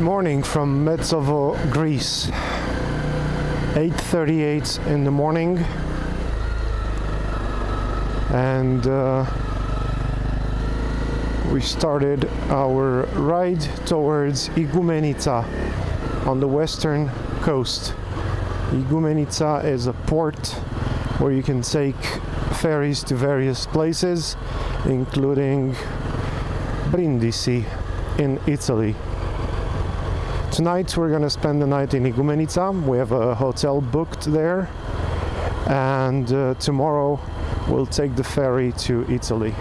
morning from Metsovo, Greece. 8:38 in the morning, and we started our ride towards Igoumenitsa on the western coast. Igoumenitsa is a port where you can take ferries to various places, including Brindisi in Italy. Tonight we're gonna spend the night in Igoumenitsa. We have a hotel booked there, and tomorrow we'll take the ferry to Italy.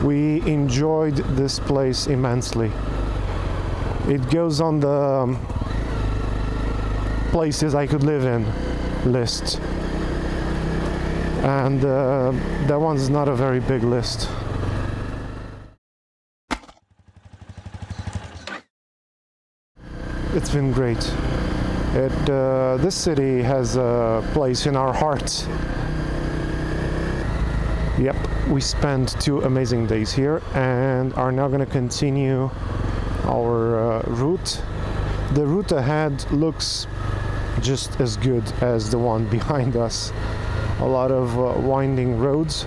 We enjoyed this place immensely. It goes on the places I could live in list, and that one's not a very big list. It's been great. This city has a place in our hearts. Yep, we spent 2 amazing days here and are now going to continue our route. The route ahead looks just as good as the one behind us. A lot of winding roads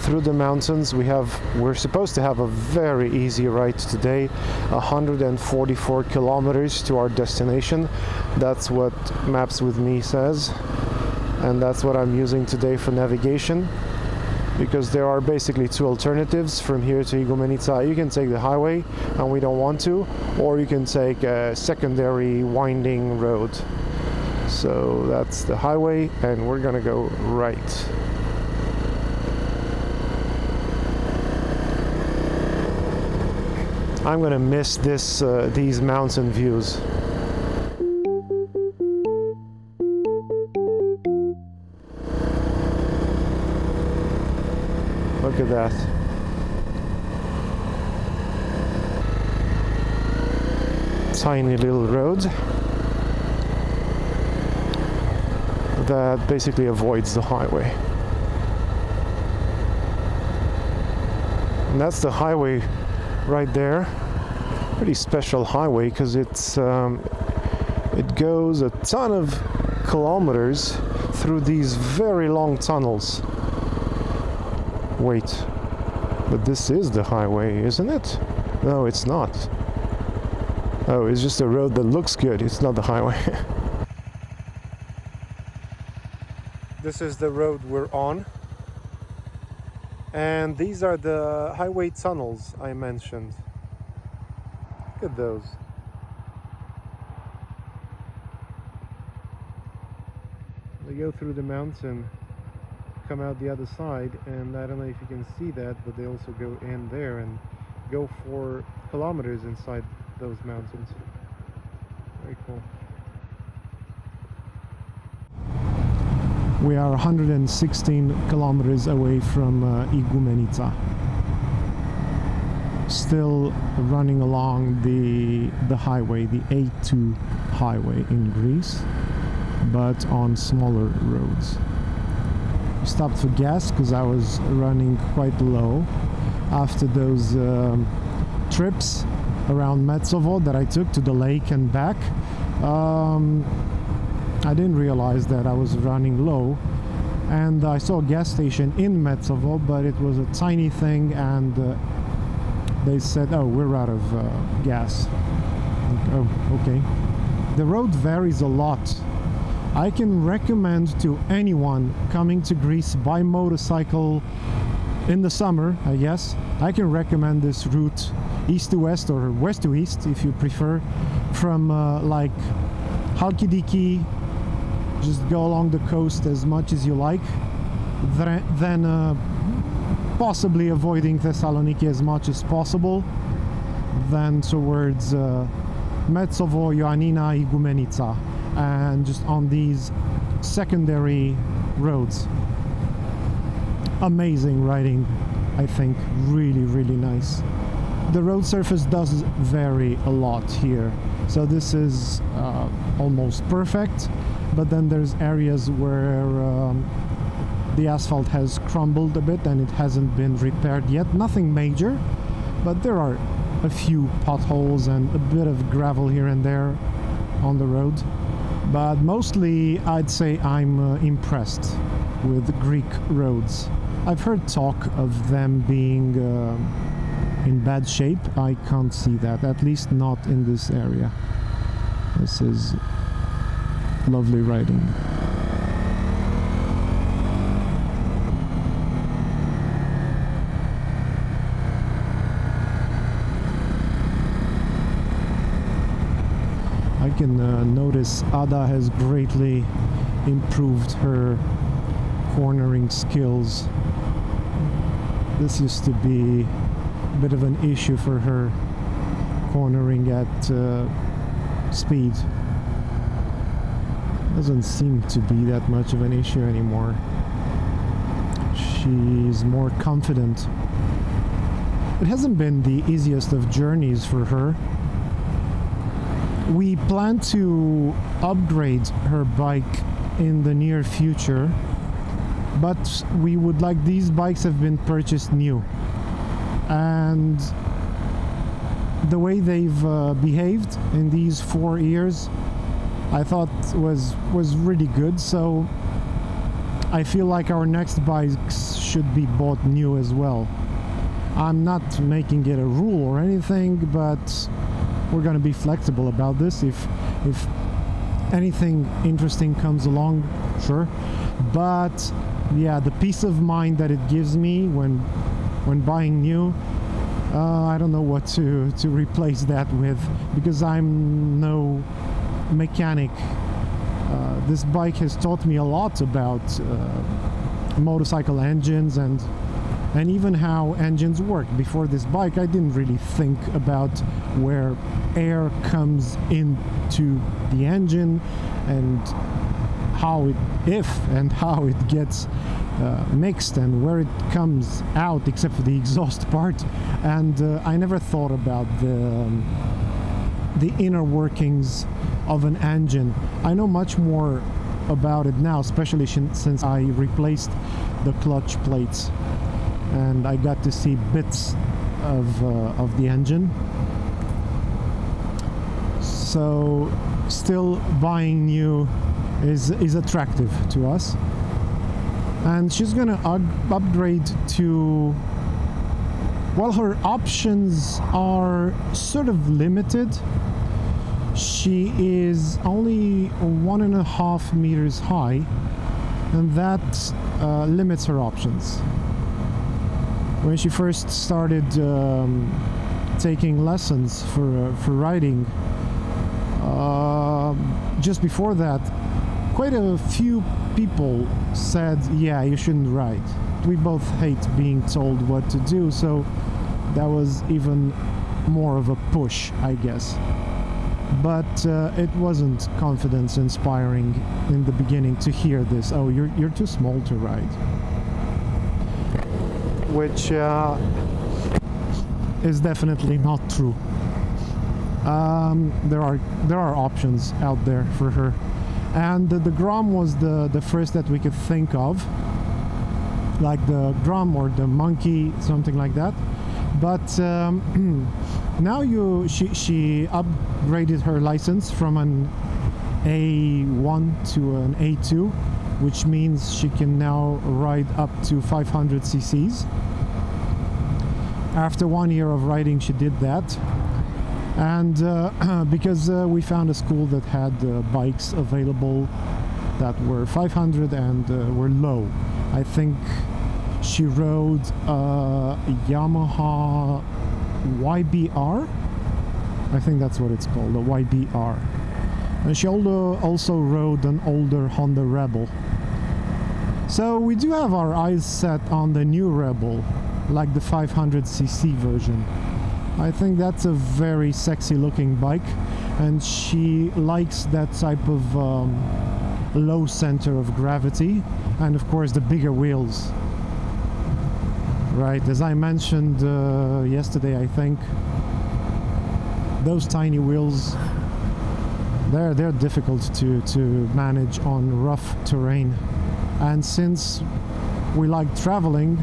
through the mountains. We're supposed to have a very easy ride today, 144 kilometers to our destination. That's what Maps with Me says, and that's what I'm using today for navigation, because there are basically 2 alternatives from here to Igoumenitsa. You can take the highway, and we don't want to, or you can take a secondary winding road. So that's the highway, and we're gonna go right. I'm gonna miss these mountain views. Look at that. Tiny little road that basically avoids the highway. And that's the highway right there. Pretty special highway, because it goes a ton of kilometers through these very long tunnels. Wait, but this is the highway, isn't it? No, it's not. Oh, it's just a road that looks good. It's not the highway. This is the road we're on. And these are the highway tunnels I mentioned. Look at those. They go through the mountain, come out the other side, and I don't know if you can see that, but they also go in there and go for kilometers inside those mountains. Very cool. We are 116 kilometers away from Igoumenitsa. Still running along the highway, the A2 highway in Greece, but on smaller roads. We stopped for gas because I was running quite low after those trips around Metsovo that I took to the lake and back. I didn't realize that I was running low, and I saw a gas station in Metsovo, but it was a tiny thing, and they said, oh, we're out of gas. Oh, okay. The road varies a lot. I can recommend to anyone coming to Greece by motorcycle in the summer, I guess, I can recommend this route east to west or west to east if you prefer, from like Halkidiki. Just go along the coast as much as you like, then possibly avoiding Thessaloniki as much as possible, then towards Metsovo, Ioannina, Igoumenitsa, and just on these secondary roads. Amazing riding, I think. Really, really nice. The road surface does vary a lot here, so this is almost perfect. But then there's areas where the asphalt has crumbled a bit and it hasn't been repaired yet. Nothing major, but there are a few potholes and a bit of gravel here and there on the road. But mostly I'd say I'm impressed with Greek roads. I've heard talk of them being in bad shape. I can't see that, at least not in this area. This is lovely riding. I can notice Ada has greatly improved her cornering skills. This used to be a bit of an issue for her, cornering at speed. Doesn't seem to be that much of an issue anymore. She's more confident. It hasn't been the easiest of journeys for her. We plan to upgrade her bike in the near future, but we would like, these bikes have been purchased new, and the way they've behaved in these 4 years I thought was really good. So I feel like our next bikes should be bought new as well. I'm not making it a rule or anything, but we're gonna be flexible about this. If anything interesting comes along, sure. But yeah, the peace of mind that it gives me when buying new, I don't know what to replace that with, because I'm no mechanic. This bike has taught me a lot about motorcycle engines and even how engines work. Before this bike, I didn't really think about where air comes into the engine and how it gets mixed and where it comes out, except for the exhaust part. And I never thought about the inner workings of an engine. I know much more about it now, especially since I replaced the clutch plates and I got to see bits of the engine. So still buying new is attractive to us, and she's gonna upgrade to, well, her options are sort of limited. She is only 1.5 meters high, and that limits her options. When she first started taking lessons for riding, just before that, quite a few people said, yeah, you shouldn't ride. We both hate being told what to do, so that was even more of a push, I guess. But it wasn't confidence inspiring in the beginning to hear this, oh, you're too small to ride. Which is definitely not true. There are options out there for her, and the Grom was the first that we could think of, like the Grom or the Monkey, something like that. But now she upgraded her license from an A1 to an A2, which means she can now ride up to 500 cc's. After 1 year of riding, she did that, and because we found a school that had bikes available that were 500 and were low. I think she rode a Yamaha YBR, I think that's what it's called, a YBR. And she also rode an older Honda Rebel. So we do have our eyes set on the new Rebel, like the 500cc version. I think that's a very sexy looking bike, and she likes that type of low center of gravity, and of course the bigger wheels. Right, as I mentioned yesterday, I think those tiny wheels, they're difficult to manage on rough terrain, and since we like traveling,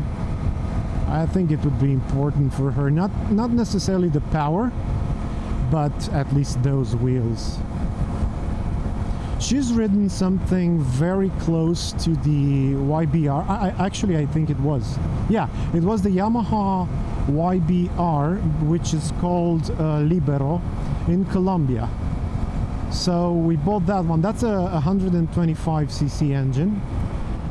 I think it would be important for her, not necessarily the power, but at least those wheels. She's ridden something very close to the YBR. Actually, I think it was. Yeah, it was the Yamaha YBR, which is called Libero in Colombia. So we bought that one. That's a 125cc engine.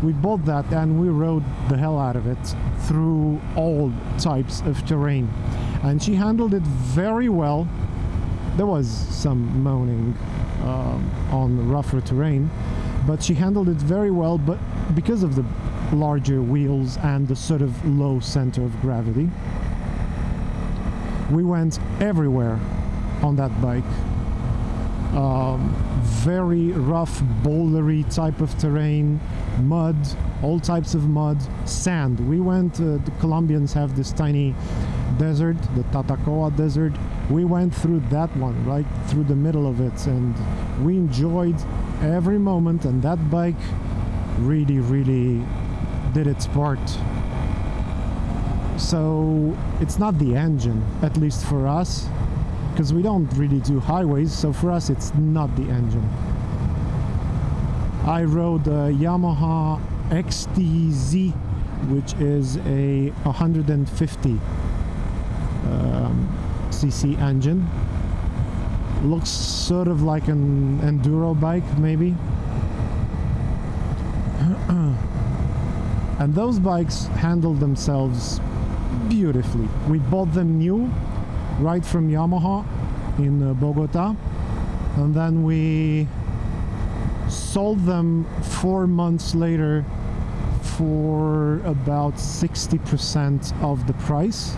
We bought that and we rode the hell out of it through all types of terrain. And she handled it very well. There was some moaning on rougher terrain, but she handled it very well, but because of the larger wheels and the sort of low center of gravity. We went everywhere on that bike. Very rough, bouldery type of terrain, mud, all types of mud, sand. We went, the Colombians have this tiny desert, the Tatacoa desert. We went through that one, right through the middle of it, and we enjoyed every moment, and that bike really, really did its part. So it's not the engine, at least for us, because we don't really do highways, so for us it's not the engine. I rode a Yamaha XTZ, which is a 150 cc engine. Looks sort of like an enduro bike, maybe. And those bikes handle themselves beautifully. We bought them new right from Yamaha in Bogota, and then we sold them 4 months later for about 60% of the price,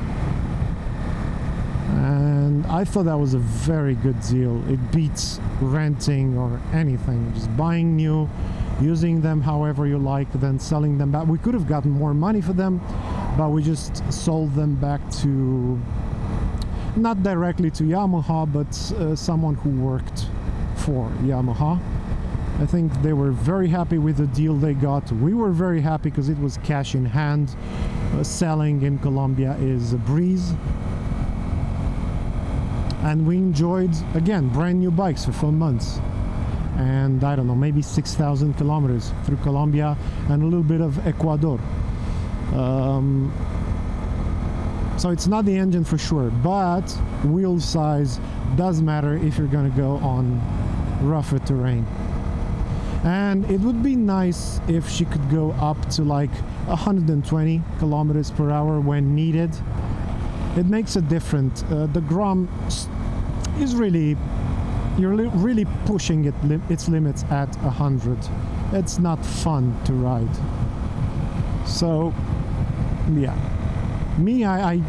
and I thought that was a very good deal. It beats renting or anything. Just buying new, using them however you like, then selling them back. We could have gotten more money for them, but we just sold them back to, not directly to Yamaha, but someone who worked for Yamaha. I think they were very happy with the deal they got. We were very happy because it was cash in hand. Selling in Colombia is a breeze. And we enjoyed, again, brand new bikes for 4 months. And I don't know, maybe 6,000 kilometers through Colombia and a little bit of Ecuador. So it's not the engine for sure, but wheel size does matter if you're gonna go on rougher terrain. And it would be nice if she could go up to like 120 kilometers per hour when needed. It makes a difference. The Grom is really, you're really pushing its limits at 100. It's not fun to ride. So yeah, me, I'm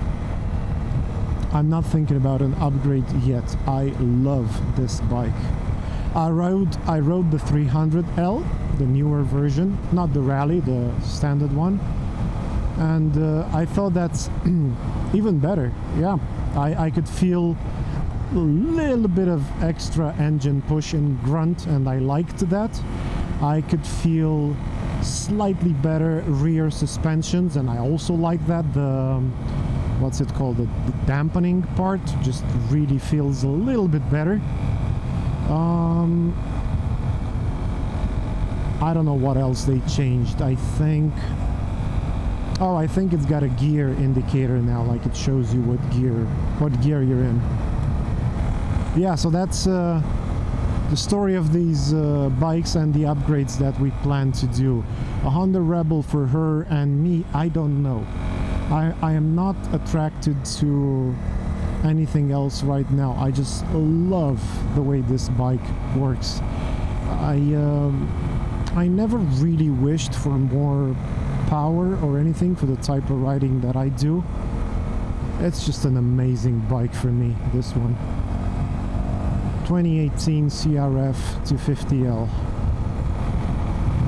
not thinking about an upgrade yet. I love this bike. I rode the 300L, the newer version, not the Rally, the standard one, and I thought that's even better. Yeah, I could feel a little bit of extra engine push and grunt, and I liked that. I could feel slightly better rear suspensions, and I also like that. The what's it called, the dampening part just really feels a little bit better. I don't know what else they changed. I think it's got a gear indicator now, like it shows you what gear you're in. Yeah, so that's the story of these bikes and the upgrades that we plan to do. A Honda Rebel for her and me, I don't know. I am not attracted to anything else right now. I just love the way this bike works. I never really wished for more power or anything for the type of riding that I do. It's just an amazing bike for me, this one. 2018 CRF 250L.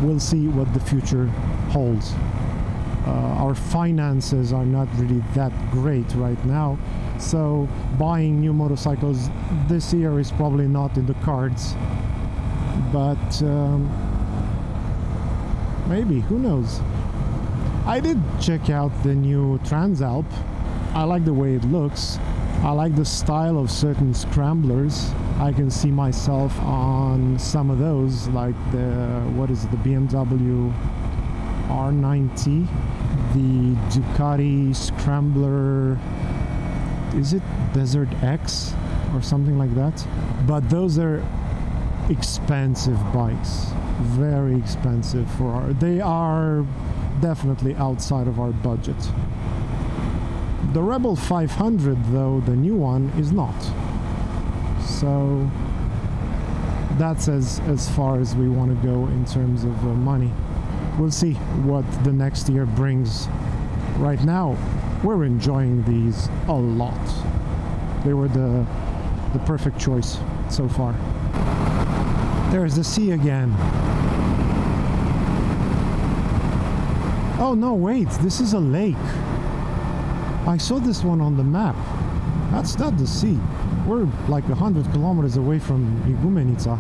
We'll see what the future holds. Our finances are not really that great right now, so buying new motorcycles this year is probably not in the cards, but maybe, who knows. I did check out the new Transalp. I like the way it looks. I like the style of certain scramblers. I can see myself on some of those, like the, what is it, the BMW R9T, the Ducati Scrambler, is it Desert X or something like that? But those are expensive bikes, very expensive for our, they are definitely outside of our budget. The Rebel 500 though, the new one, is not. So that's as far as we want to go in terms of money. We'll see what the next year brings. Right now, we're enjoying these a lot. They were the perfect choice so far. There's the sea again. Oh no, wait, this is a lake. I saw this one on the map. That's not the sea. We're like 100 kilometers away from Igoumenitsa.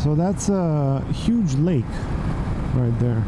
So that's a huge lake right there.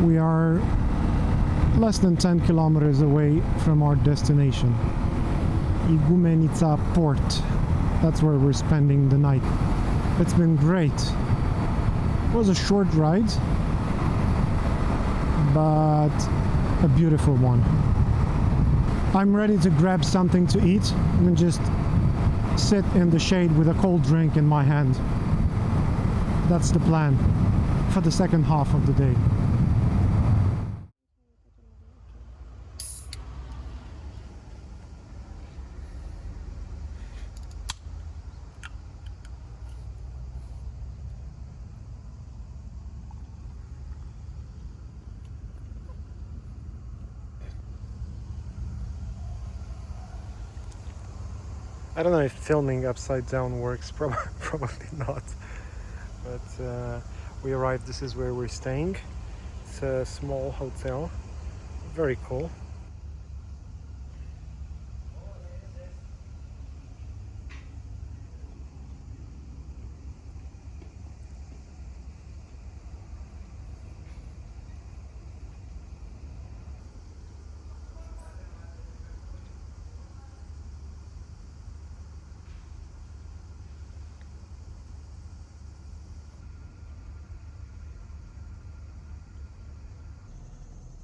We are less than 10 kilometers away from our destination, Igoumenitsa port. That's where we're spending the night. It's been great. It was a short ride, but a beautiful one. I'm ready to grab something to eat and just sit in the shade with a cold drink in my hand. That's the plan for the second half of the day. I don't know if filming upside down works, probably not. But we arrived, this is where we're staying. It's a small hotel, very cool.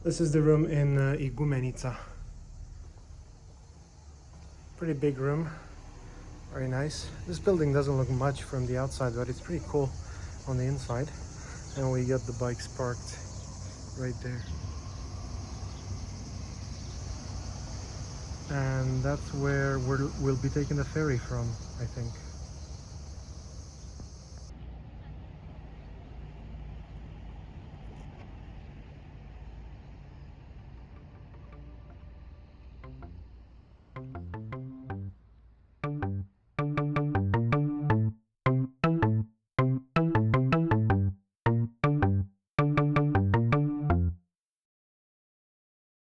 This is the room in Igoumenitsa. Pretty big room, very nice. This building doesn't look much from the outside, but it's pretty cool on the inside. And we got the bikes parked right there. And that's where we'll be taking the ferry from, I think.